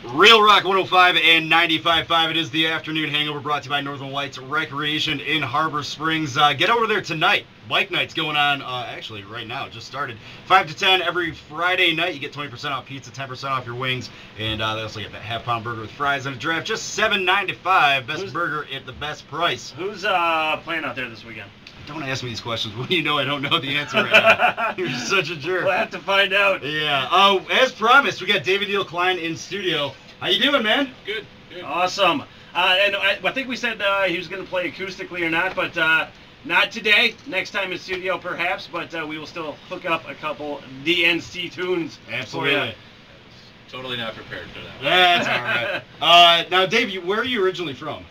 Real Rock 105 and 95.5. It is the afternoon hangover brought to you by Northern Lights Recreation in Harbor Springs. Get over there tonight. Bike night's going on, actually, right now. It just started. 5 to 10 every Friday night. You get 20% off pizza, 10% off your wings, and they also get that half-pound burger with fries and a draft. Just $7.95. Best burger at the best price. Who's playing out there this weekend? Don't ask me these questions when you know I don't know the answer right now. You're such a jerk. We'll have to find out. Yeah. As promised, we got David Neil Cline in studio. How you doing, man? Good. Awesome. And I think we said he was going to play acoustically or not, but not today. Next time in studio, perhaps, but we will still hook up a couple DNC tunes. Absolutely. For you. Totally not prepared for that. That's all right. Now, Dave, where are you originally from?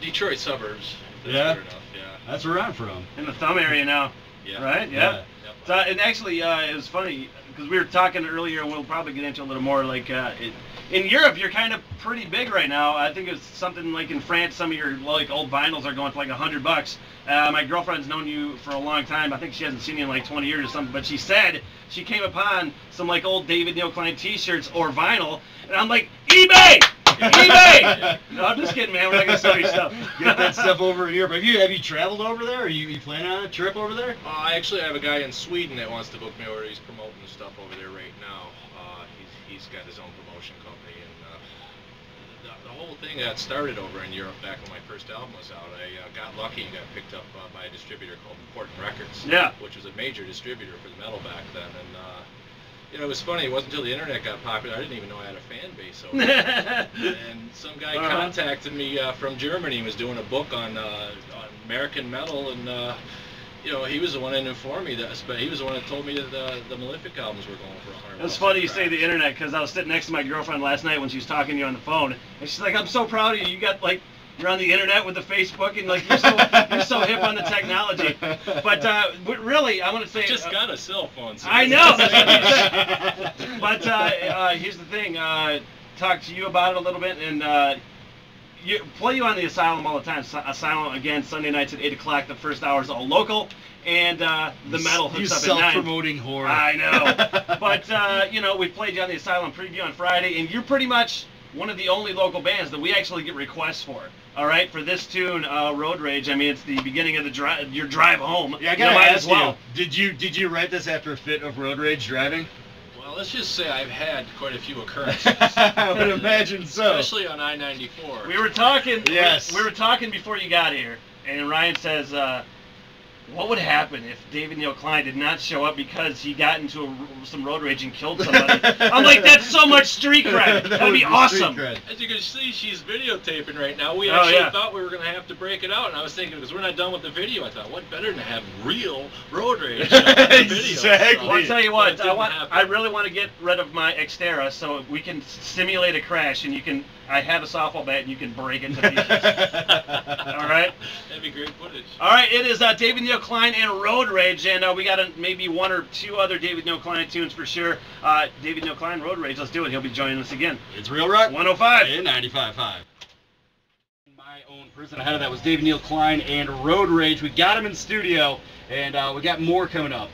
Detroit suburbs. Yeah? Fair enough, yeah. That's where I'm from. In the thumb area now. Yeah. Right? Yeah. Yep. So, and actually, it was funny because we were talking earlier, and we'll probably get into a little more. Like in Europe, you're kind of pretty big right now. I think it's something like in France, some of your like old vinyls are going for like $100. My girlfriend's known you for a long time. I think she hasn't seen you in like 20 years or something. But she said she came upon some like old David Neil Cline T-shirts or vinyl, and I'm like, eBay. eBay! No, I'm just kidding, man. We're not gonna sell your stuff. Get that stuff over in Europe. Have you traveled over there? Are you planning on a trip over there? I actually have a guy in Sweden that wants to book me over. He's promoting stuff over there right now. He's got his own promotion company, and the whole thing got started over in Europe back when my first album was out. I got lucky and got picked up by a distributor called Important Records, which was a major distributor for the metal back then. And it was funny. It wasn't until the internet got popular. I didn't even know I had a fan base over there. And some guy contacted me from Germany. He was doing a book on American metal, and he was the one that informed me that. But he was the one that told me that the Malefic albums were going for $100. It's funny you say the internet because I was sitting next to my girlfriend last night when she was talking to you on the phone, and she's like, "I'm so proud of you. You got like." You're on the internet with the Facebook, and like you're so hip on the technology. But really, I want to say, I just got a cell phone. So I know. But here's the thing. Talk to you about it a little bit, and you play you on the Asylum all the time. Asylum again Sunday nights at 8 o'clock. The first hour is all local, and the metal hooks up at 9. You self-promoting whore. I know. But we played you on the Asylum preview on Friday, and you're pretty much one of the only local bands that we actually get requests for. All right, for this tune, Road Rage. I mean, it's the beginning of your drive home. Yeah, I gotta ask you. Did you write this after a fit of road rage driving? Well, let's just say I've had quite a few occurrences. I would imagine so. Especially on I-94. We were talking. Yes. We were talking before you got here, and Ryan says, what would happen if David Neil Cline did not show up because he got into some road rage and killed somebody? I'm like, that's so much street cred. That'd be awesome. As you can see, she's videotaping right now. We actually thought we were going to have to break it out, and I was thinking, because we're not done with the video, I thought, what better than to have real road rage on the video? Exactly. Well, I'll tell you what, I really want to get rid of my Xterra so we can simulate a crash, and I have a softball bat, and you can break it to pieces. All right? That'd be great footage. All right, it is David Neil Cline and Road Rage, and we got maybe one or two other David Neil Cline tunes for sure. David Neil Cline, Road Rage, let's do it. He'll be joining us again. It's Real Rock 105 and 95.5. My own person ahead of that was David Neil Cline and Road Rage. We got him in studio, and we got more coming up.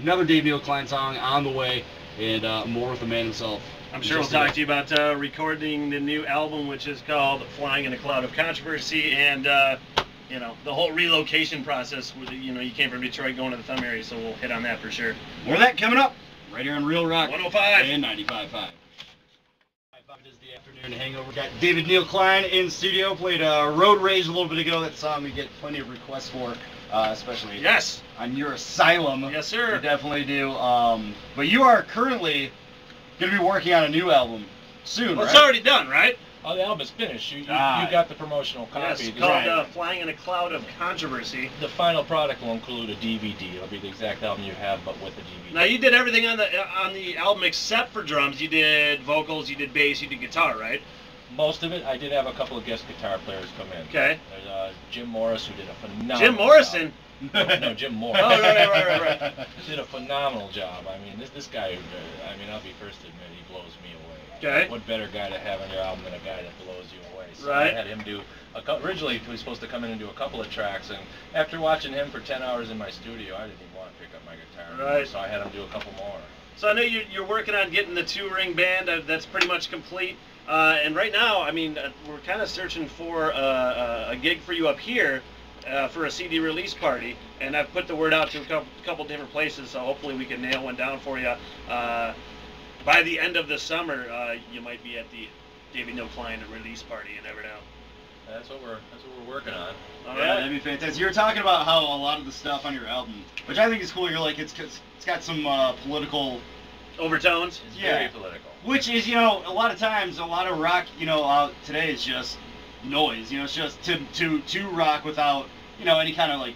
Another David Neil Cline song on the way, and more with the man himself. I'm sure we'll talk to you about recording the new album, which is called Flying in a Cloud of Controversy, and the whole relocation process. You came from Detroit going to the thumb area, so we'll hit on that for sure. More of that coming up right here on Real Rock 105 and 95.5. It is the afternoon hangover. Got David Neil Cline in studio. Played Road Rage a little bit ago. That song we get plenty of requests for, especially on your Asylum. Yes, sir. We definitely do. But you are currently going to be working on a new album soon, well, right? It's already done, right? Oh, the album is finished. You got the promotional copy. Yes, it's called Flying in a Cloud of Controversy. The final product will include a DVD. It'll be the exact album you have, but with the DVD. Now, you did everything on the album except for drums. You did vocals, you did bass, you did guitar, right? Most of it. I did have a couple of guest guitar players come in. Okay. There's Jim Morris, who did a phenomenal Jim Morrison? job. No, Jim Morris. Oh, right. Did a phenomenal job. I mean, this guy, I'll be first to admit, he blows me away. Okay. What better guy to have on your album than a guy that blows you away? So Right. I had him do, originally he was supposed to come in and do a couple of tracks, and after watching him for 10 hours in my studio, I didn't even want to pick up my guitar. Right. So I had him do a couple more. So I know you're working on getting the 2-ring band. That's pretty much complete. And right now, I mean, we're kind of searching for a gig for you up here for a CD release party. And I've put the word out to a couple different places, so hopefully we can nail one down for you. By the end of the summer, you might be at the David Neil Cline release party. You never know. That's what we're working on. All right, that'd be fantastic. You were talking about how a lot of the stuff on your album, which I think is cool. You're like, it's got some political overtones. It's very political. Which is, you know, a lot of times, a lot of rock, you know, today is just noise. You know, it's just to rock without, you know, any kind of like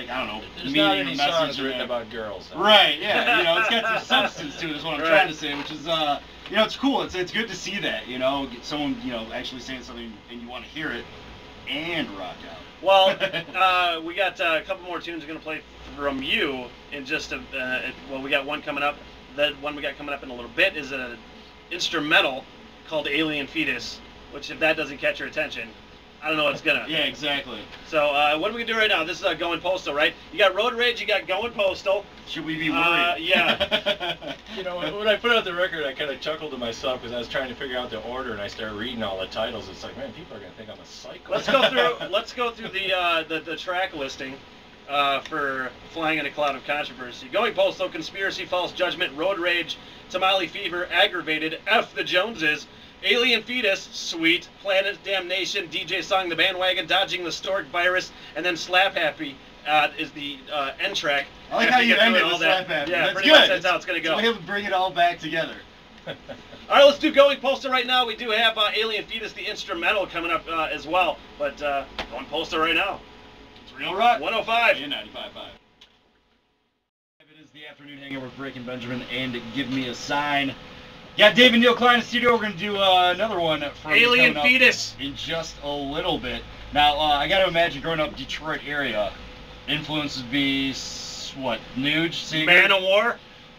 I don't know, There's meaning not or any message songs in written there. about girls. Huh? Right, yeah, you know, it's got some substance to it is what I'm Right. trying to say, which is, you know, it's cool. It's good to see that, you know, get someone, you know, actually saying something and you want to hear it and rock out. Well, we got a couple more tunes we're going to play from you in just well, we got one coming up. That one we got coming up in a little bit is an instrumental called Alien Fetus, which if that doesn't catch your attention, I don't know what's gonna. Yeah, exactly. So what are we gonna do right now? This is Going Postal, right? You got Road Rage, you got Going Postal. Should we be worried? Yeah. You know, when I put out the record, I kind of chuckled to myself because I was trying to figure out the order, and I started reading all the titles. It's like, man, people are gonna think I'm a psycho. Let's go through the track listing for Flying in a Cloud of Controversy. Going Postal, Conspiracy, False Judgment, Road Rage, Tamale Fever, Aggravated, F the Joneses, Alien Fetus, Sweet, Planet Damnation, DJ Song, The Bandwagon, Dodging the Stork Virus, and then Slap Happy is the end track. I like how you ended with Slap Happy. Yeah, that's pretty good. much that's how it's going to go. So he'll bring it all back together. All right, let's do Going Postal right now. We do have Alien Fetus, the instrumental, coming up as well. But Going Postal right now. It's Real Rock. 105. And 95.5. It is the afternoon hangover with Breaking Benjamin and Give Me a Sign. Yeah, David Neil Cline in the studio. We're going to do another one from Alien Fetus in just a little bit. Now, I got to imagine growing up Detroit area, influences be what? Nuge, Seeger? Manowar.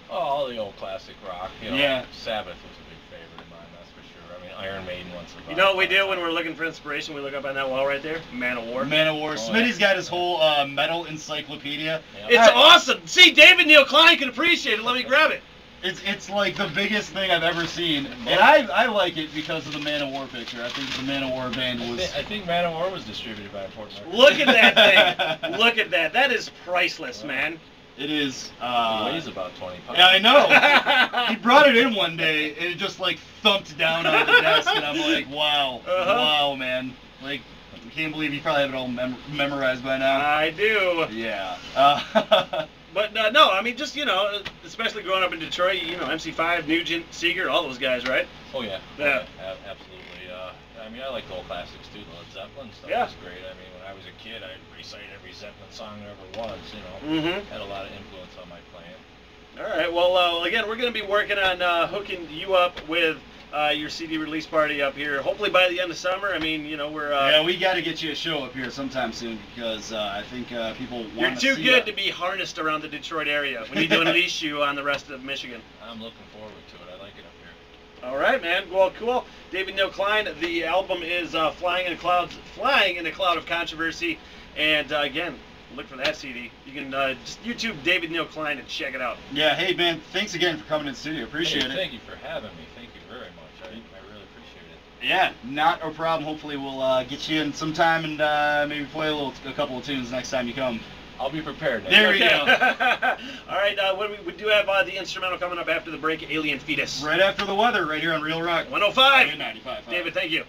Oh, all the old classic rock. You know, Yeah. Sabbath was a big favorite of mine, that's for sure. I mean, Iron Maiden once in a while. You know what we do when we're looking for inspiration? We look up on that wall right there. Manowar. Manowar. Oh, Smitty's yeah. got his whole metal encyclopedia. Yeah. It's awesome. See, David Neil Klein can appreciate it. Let me grab it. It's like the biggest thing I've ever seen, and I like it because of the Manowar picture. I think the Manowar band was. I think Manowar was distributed by Important Records. Look at that thing. Look at that. That is priceless, man. It is. It weighs about 20 pounds. Yeah, I know. He brought it in one day, and it just like thumped down on the desk, and I'm like, wow, wow, man. Like, I can't believe you probably have it all memorized by now. I do. Yeah. But no, I mean, just, you know, especially growing up in Detroit, you know, MC5, Nugent, Seeger, all those guys, right? Oh, yeah. Yeah. Absolutely. I mean, I like the old classics, too. The Led Zeppelin stuff Yeah. was great. I mean, when I was a kid, I'd recite every Zeppelin song there ever was, you know. Mm-hmm. Had a lot of influence on my playing. All right, well, again, we're going to be working on hooking you up with your CD release party up here, hopefully by the end of summer. I mean, you know, we're... yeah, we got to get you a show up here sometime soon, because I think people want to see You're too good to be harnessed around the Detroit area. We need to unleash you on the rest of Michigan. I'm looking forward to it. I like it up here. All right, man. Well, cool. David Neil Cline. The album is Flying in a Cloud of Controversy. And again, look for that CD. You can just YouTube David Neil Cline and check it out. Yeah, hey man, thanks again for coming in the studio. Appreciate it. Thank you for having me. Thank you very much. I really appreciate it. Yeah, not a problem. Hopefully we'll get you in sometime and maybe play a couple of tunes next time you come. I'll be prepared. There we go. All right, we do have the instrumental coming up after the break, Alien Fetus. Right after the weather, right here on Real Rock. 105. 95.5. David, thank you.